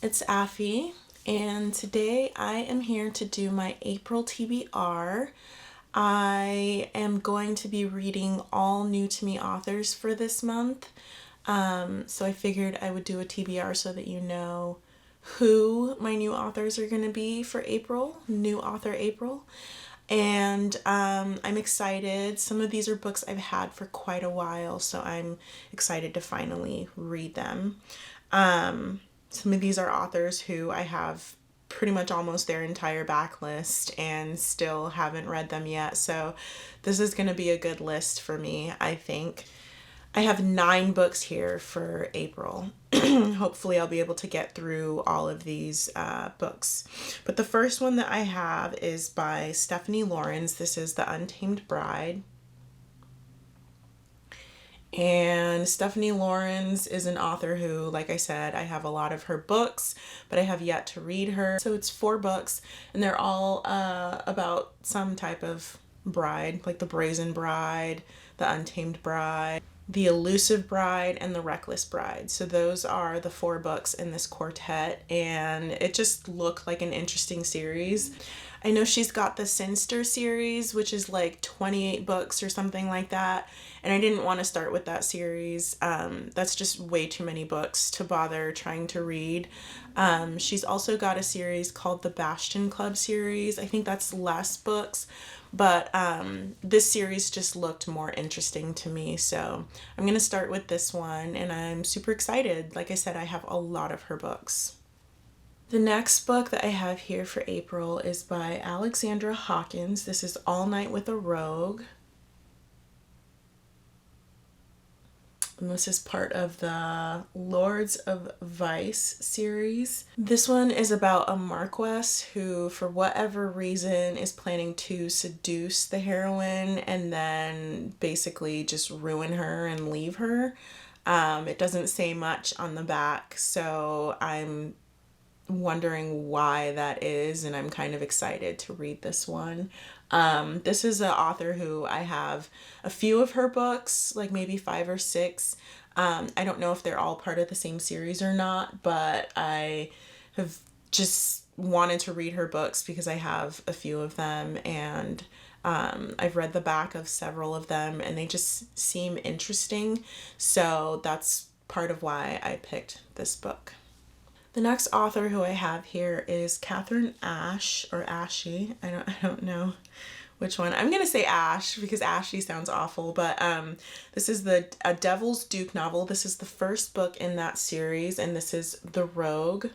It's Affy, and today I am here to do my April TBR. I am going to be reading all new to me authors for this month, so I figured I would do a TBR so that you know who my new authors are going to be for April, new author April. And I'm excited. Some of these are books I've had for quite a while, so I'm excited to finally read them. Some of these are authors who I have pretty much almost their entire backlist and still haven't read them yet. So this is going to be a good list for me, I think. I have 9 books here for April. Hopefully I'll be able to get through all of these books. But the first one that I have is by Stephanie Lawrence. This is The Untamed Bride. And Stephanie Lawrence is an author who, like I said, I have a lot of her books, but I have yet to read her. So it's 4 books, and they're all about some type of bride, like the Brazen Bride, the Untamed Bride, the Elusive Bride, and the Reckless Bride. So those are the 4 books in this quartet, and it just looked like an interesting series. I know she's got the Sinster series, which is like 28 books or something like that, and I didn't want to start with that series. That's just way too many books to bother trying to read. She's also got a series called the Bastion Club series. I think that's less books, but this series just looked more interesting to me, so I'm going to start with this one, and I'm super excited. Like I said, I have a lot of her books. The next book that I have here for April is by Alexandra Hawkins. This is All Night with a Rogue. And this is part of the Lords of Vice series. This one is about a Marquess who, for whatever reason, is planning to seduce the heroine and then basically just ruin her and leave her. It doesn't say much on the back, so I'm wondering why that is, and I'm kind of excited to read this one. This is an author who I have a few of her books, like maybe 5 or 6. I don't know if they're all part of the same series or not, but I have just wanted to read her books because I have a few of them, and I've read the back of several of them, and they just seem interesting. So that's part of why I picked this book. The next author who I have here is Catherine Ash, or Ashy. I don't know which one. I'm gonna say Ash because Ashy sounds awful, but this is a Devil's Duke novel. This is the first book in that series, and this is The Rogue.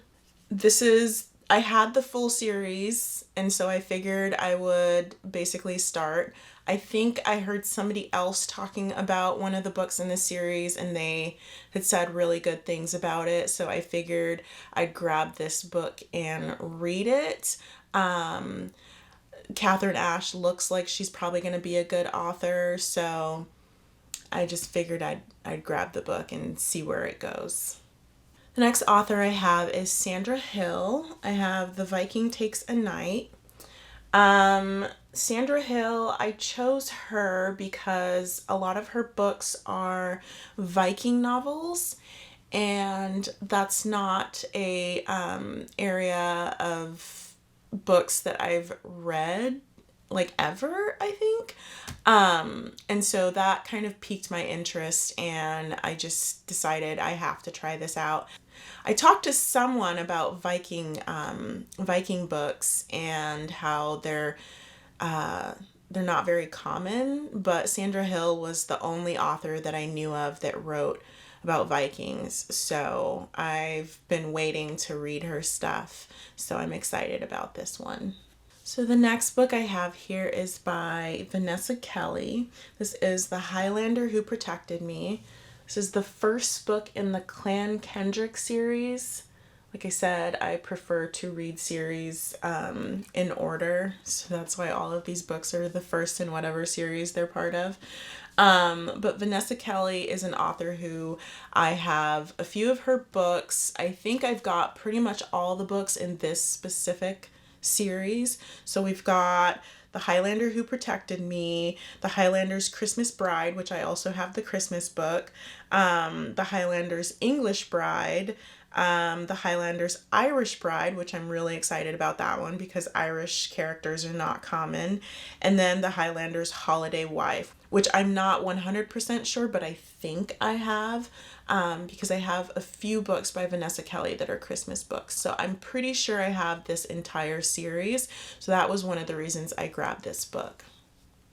I had the full series, and so I figured I would basically start. I think I heard somebody else talking about one of the books in this series, and they had said really good things about it, so I figured I'd grab this book and read it. Catherine Ash looks like she's probably going to be a good author, so I just figured I'd grab the book and see where it goes. The next author I have is Sandra Hill. I have The Viking Takes a Night. Sandra Hill, I chose her because a lot of her books are Viking novels, and that's not a area of books that I've read like ever, I think. And so that kind of piqued my interest, and I just decided I have to try this out. I talked to someone about Viking books and how they're not very common, but Sandra Hill was the only author that I knew of that wrote about Vikings. So I've been waiting to read her stuff, so I'm excited about this one. So the next book I have here is by Vanessa Kelly. This is The Highlander Who Protected Me. This is the first book in the Clan Kendrick series. Like I said, I prefer to read series in order, so that's why all of these books are the first in whatever series they're part of. But Vanessa Kelly is an author who I have a few of her books. I think I've got pretty much all the books in this specific series. So we've got The Highlander Who Protected Me, The Highlander's Christmas Bride, which I also have the Christmas book, The Highlander's English Bride, The Highlander's Irish Bride, which I'm really excited about that one because Irish characters are not common. And then The Highlander's Holiday Wife, which I'm not 100% sure, but I think I have, because I have a few books by Vanessa Kelly that are Christmas books. So I'm pretty sure I have this entire series. So that was one of the reasons I grabbed this book.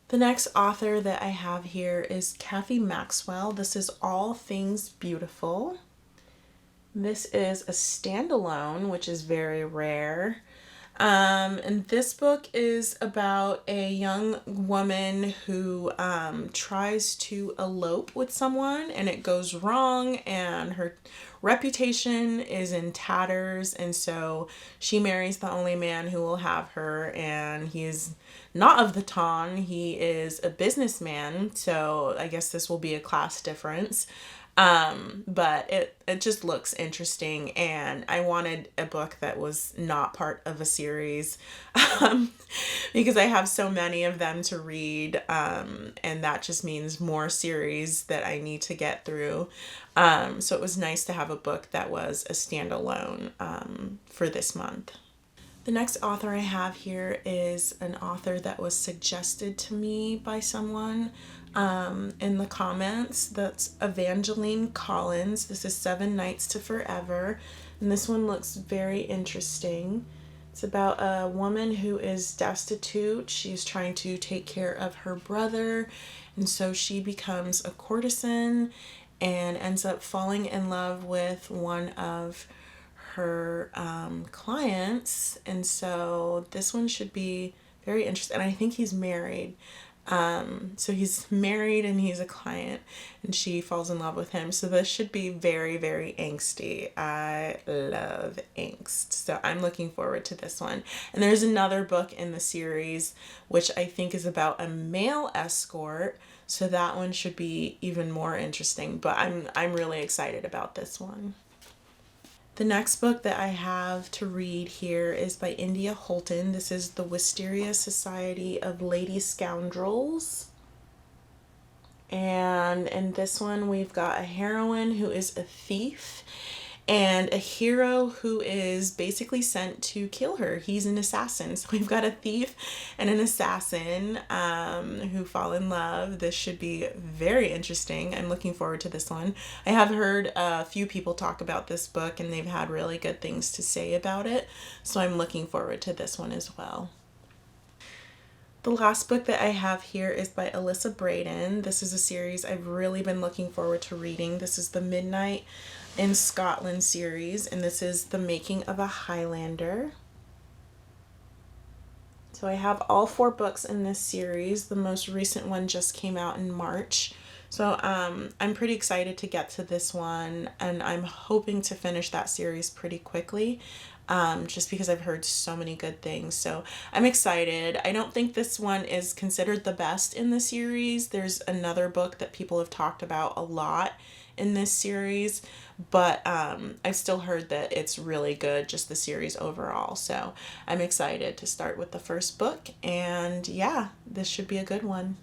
The next author that I have here is Kathy Maxwell. This is All Things Beautiful. This is a standalone, which is very rare. And this book is about a young woman who tries to elope with someone and it goes wrong and her reputation is in tatters, and so she marries the only man who will have her, and he's not of the ton. He is a businessman, so I guess this will be a class difference. But it just looks interesting, and I wanted a book that was not part of a series, because I have so many of them to read, and that just means more series that I need to get through. So it was nice to have a book that was a standalone, for this month. The next author I have here is an author that was suggested to me by someone in the comments. That's Evangeline Collins. This is 7 Nights to Forever, and this one looks very interesting. It's about a woman who is destitute. She's trying to take care of her brother, and so she becomes a courtesan and ends up falling in love with one of her clients. And so this one should be very interesting. And I think he's married. So he's married and he's a client, and she falls in love with him. So this should be very, very angsty. I love angst. So I'm looking forward to this one. And there's another book in the series, which I think is about a male escort. So that one should be even more interesting, but I'm really excited about this one. The next book that I have to read here is by India Holton. This is The Wisteria Society of Lady Scoundrels. And in this one, we've got a heroine who is a thief and a hero who is basically sent to kill her. He's an assassin. So we've got a thief and an assassin who fall in love. This should be very interesting. I'm looking forward to this one. I have heard a few people talk about this book and they've had really good things to say about it. So I'm looking forward to this one as well. The last book that I have here is by Elisa Braden. This is a series I've really been looking forward to reading. This is the Midnight in Scotland series, and this is The Making of a Highlander. So I have all 4 books in this series. The most recent one just came out in March. So I'm pretty excited to get to this one, and I'm hoping to finish that series pretty quickly, just because I've heard so many good things. So I'm excited. I don't think this one is considered the best in the series. There's another book that people have talked about a lot in this series, but I've still heard that it's really good, just the series overall. So I'm excited to start with the first book, and yeah, this should be a good one.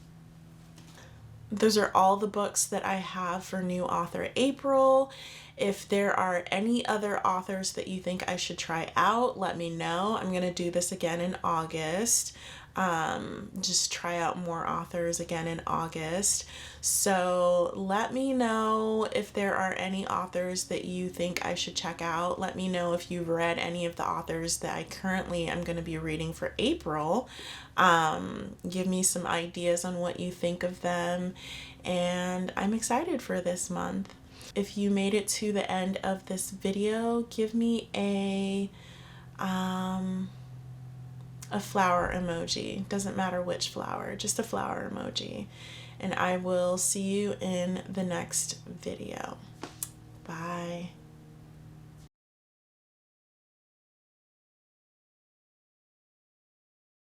Those are all the books that I have for New Author April. If there are any other authors that you think I should try out, let me know. I'm going to do this again in August. Just try out more authors again in August. So let me know if there are any authors that you think I should check out. Let me know if you've read any of the authors that I currently am going to be reading for April. Give me some ideas on what you think of them, and I'm excited for this month. If you made it to the end of this video, give me a flower emoji. Doesn't matter which flower, just a flower emoji. And I will see you in the next video. Bye.